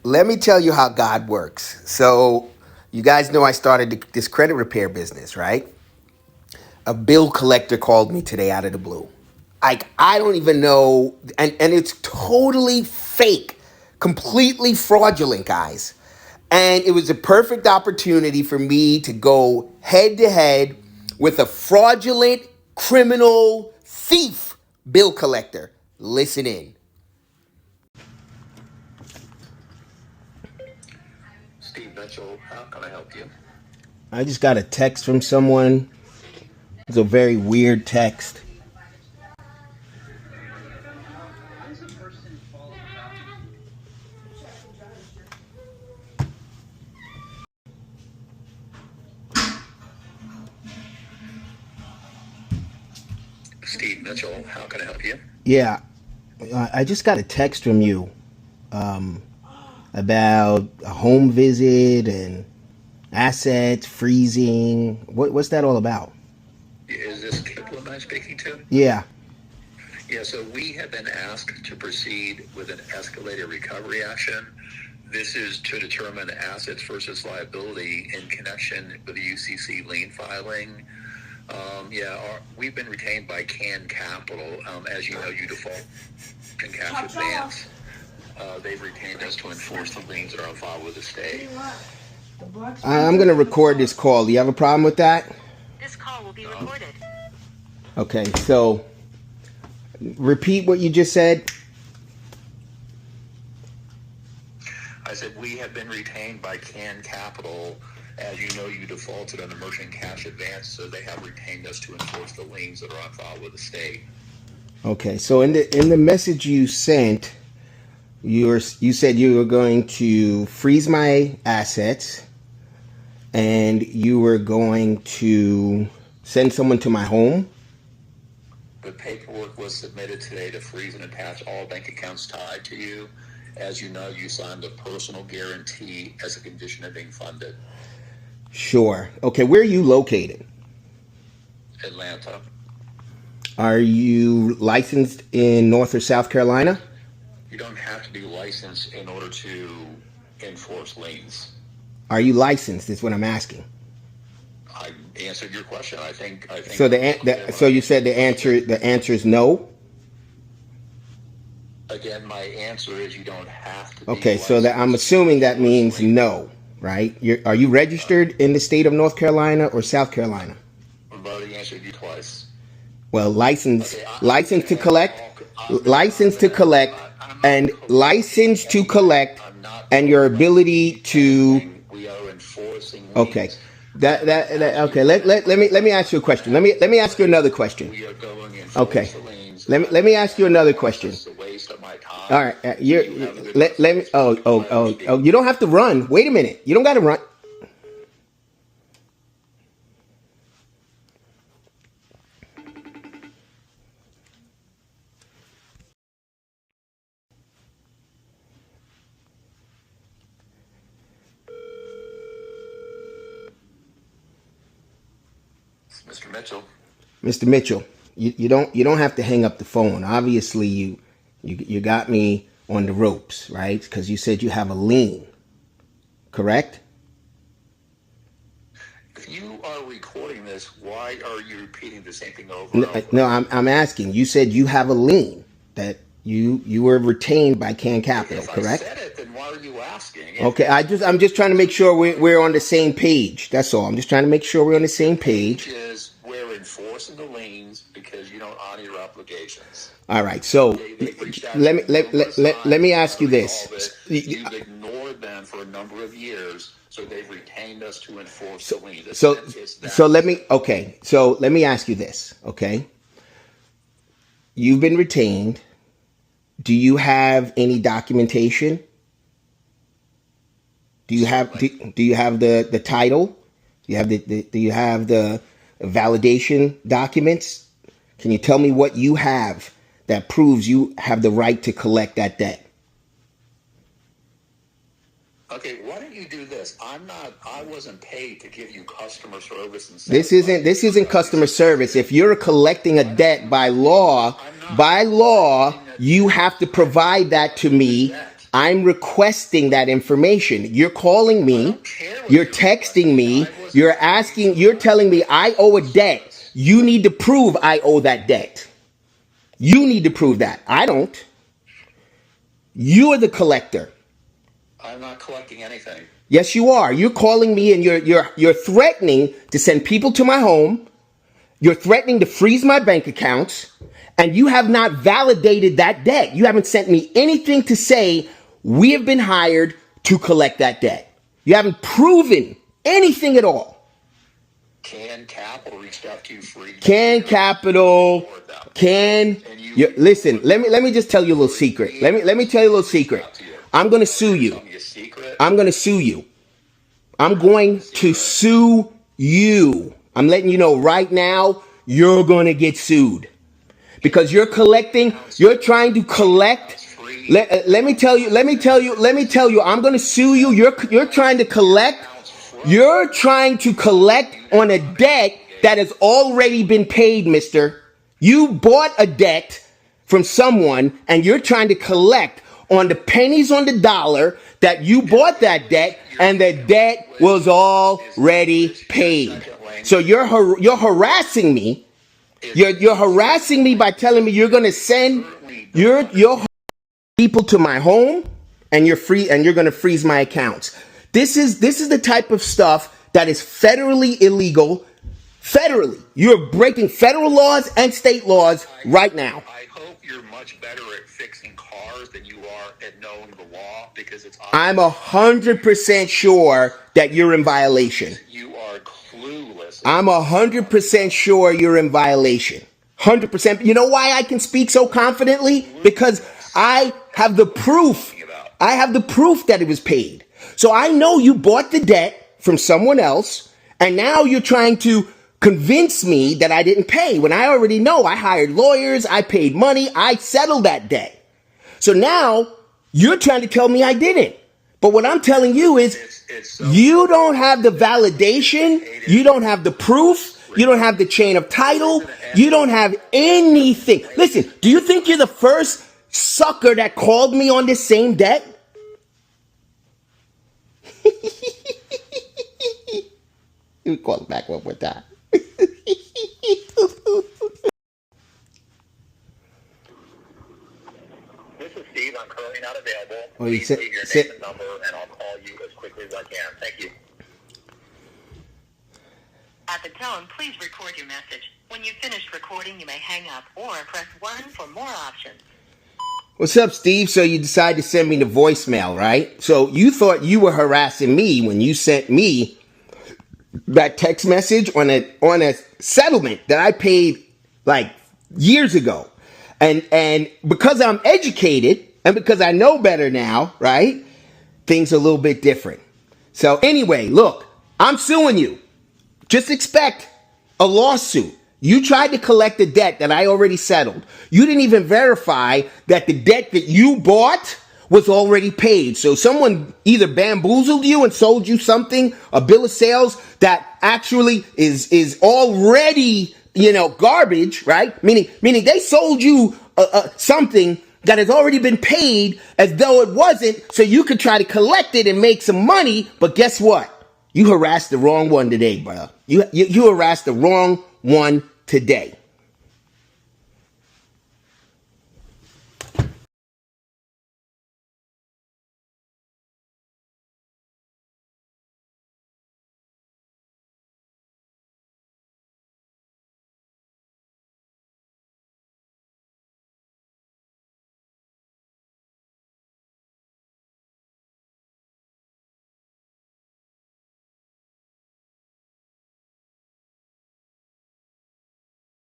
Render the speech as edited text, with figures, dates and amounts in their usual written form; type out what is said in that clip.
let me tell you how God works. So, you guys know I started this credit repair business, right? A bill collector called me today out of the blue. Like, I don't even know, and it's totally fake, completely fraudulent, guys. And it was a perfect opportunity for me to go head to head with a fraudulent, criminal, thief bill collector. Listen in. Steve Mitchell, how can I help you? I just got a text from someone. It's a very weird text. Steve Mitchell, how can I help you? Yeah, I just got a text from you um, about a home visit and assets freezing. What's that all about? Is this Kipling I'm speaking to? Yeah. Yeah, so we have been asked to proceed with an escalated recovery action. This is to determine assets versus liability in connection with the UCC lien filing. We've been retained by Can Capital. As you know, you default in cash advance. They've retained us to enforce the liens that are on file with the state. I'm going to record this call. Do you have a problem with that? This call will be recorded. Okay, so repeat what you just said. I said we have been retained by Can Capital. As you know, you defaulted on the merchant cash advance, so they have retained us to enforce the liens that are on file with the state. Okay, so in the message you sent, you said you were going to freeze my assets, and you were going to send someone to my home. The paperwork was submitted today to freeze and attach all bank accounts tied to you. As you know, you signed a personal guarantee as a condition of being funded. Sure. Okay, where are you located? Atlanta. Are you licensed in North or South Carolina? You don't have to be licensed in order to enforce liens. Are you licensed? Is what I'm asking. I answered your question. I think. So you said the answer is no. Again, my answer is you don't have to. Okay, so that I'm assuming that means no, right? Are you registered in the state of North Carolina or South Carolina? I've already answered you twice. Well, license to collect, and your ability to. We are enforcing. Okay, okay. Let me ask you a question. Let me ask you another question. We are going in. Okay. Let me ask you another question. All right, let me. Oh! You don't have to run. Wait a minute. You don't got to run. Mr. Mitchell. Mr. Mitchell, you don't have to hang up the phone. Obviously, you got me on the ropes, right? Because you said you have a lien, correct? If you are recording this, why are you repeating the same thing over and over? No, I'm asking. You said you have a lien that you were retained by Can Capital, correct? If I said it, then why are you asking? Okay, I'm just trying to make sure we're on the same page. That's all. I'm just trying to make sure we're on the same page. We're enforcing the liens because you don't honor your obligations. All right. So let me ask you this. You've ignored them for a number of years, so they've retained us to enforce the liens. So let me ask you this. Okay. You've been retained. Do you have any documentation? Do you have the title? Do you have the validation documents? Can you tell me what you have that proves you have the right to collect that debt? Okay, why don't you do this? I wasn't paid to give you customer service and this isn't customer service. If you're collecting a debt by law, you have to provide that to me. I'm requesting that information. You're calling I me. don't care what You're you're texting requesting. me. I wasn't You're saying asking. this. You're telling me I owe a debt. You need to prove I owe that debt. You need to prove that. I don't. You are the collector. I'm not collecting anything. Yes, you are. You're calling me and you're threatening to send people to my home. You're threatening to freeze my bank accounts, and you have not validated that debt. You haven't sent me anything to say we have been hired to collect that debt. You haven't proven anything at all. Can Capital reached out to you for a Can year Capital, before them? can And you listen, let me just tell you a little secret. Let me tell you a little secret. I'm going to sue you. Tell me a secret. I'm going to sue you. I'm going to sue you. I'm letting you know right now, you're going to get sued. Because you're trying to collect. Let me tell you, I'm going to sue you. You're trying to collect. You're trying to collect on a debt that has already been paid, mister. You bought a debt from someone and you're trying to collect on the pennies on the dollar that you bought that debt, and the debt was already paid. So you're harassing me. You're harassing me by telling me you're going to send your people to my home, and you're going to freeze my accounts. This is the type of stuff that is federally illegal. Federally, you're breaking federal laws and state laws right now. I hope you're much better at fixing cars than you are at knowing the law, because it's I'm 100% sure that you're in violation. you are clueless. I'm 100% sure you're in violation. 100%. You know why I can speak so confidently? Because I have the proof. I have the proof that it was paid. So I know you bought the debt from someone else, and now you're trying to convince me that I didn't pay when I already know I hired lawyers, I paid money, I settled that debt. So now you're trying to tell me I didn't. But what I'm telling you is you don't have the validation, you don't have the proof, you don't have the chain of title, you don't have anything. Listen, do you think you're the first sucker that called me on this same debt? Let me call it back one more time. This is Steve. I'm currently not available. Oh, you Please said- leave your said- name and number, and I'll call you as quickly as I can. Thank you. At the tone, please record your message. When you've finished recording, you may hang up or press 1 for more options. What's up, Steve? So you decided to send me the voicemail, right? So you thought you were harassing me when you sent me that text message on a settlement that I paid like years ago. And because I'm educated and because I know better now, right? Things are a little bit different. So anyway, look, I'm suing you. Just expect a lawsuit. You tried to collect a debt that I already settled. You didn't even verify that the debt that you bought was already paid. So someone either bamboozled you and sold you something, a bill of sales that actually is already, garbage, right? Meaning they sold you something that has already been paid as though it wasn't, so you could try to collect it and make some money. But guess what? You harassed the wrong one today, brother. You harassed the wrong one today.